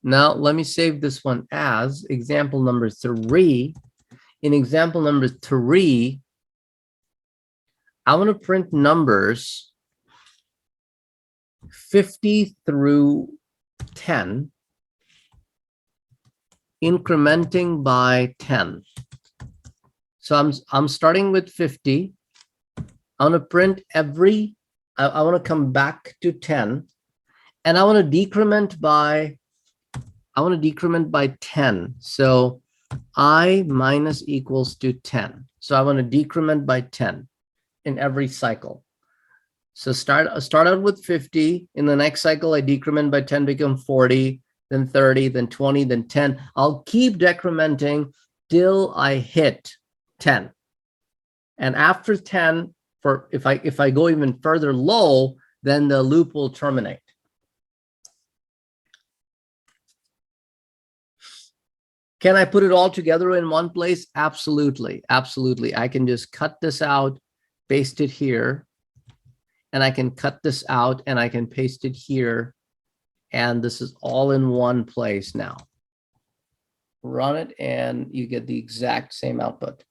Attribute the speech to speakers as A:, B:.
A: Now, let me save this one as example number 3. In example number 3, I want to print numbers 50 through 10, incrementing by 10. So I'm starting with 50. I want to print every, I want to come back to 10, and I want to decrement by 10. So I minus equals to 10. So I want to decrement by 10 in every cycle. So start out with 50. In the next cycle, I decrement by 10, become 40, then 30, then 20, then 10. I'll keep decrementing till I hit 10. And after 10, if I go even further low, then the loop will terminate. Can I put it all together in one place? Absolutely. Absolutely. I can just cut this out, paste it here, and I can cut this out and I can paste it here. And this is all in one place now. Run it and you get the exact same output.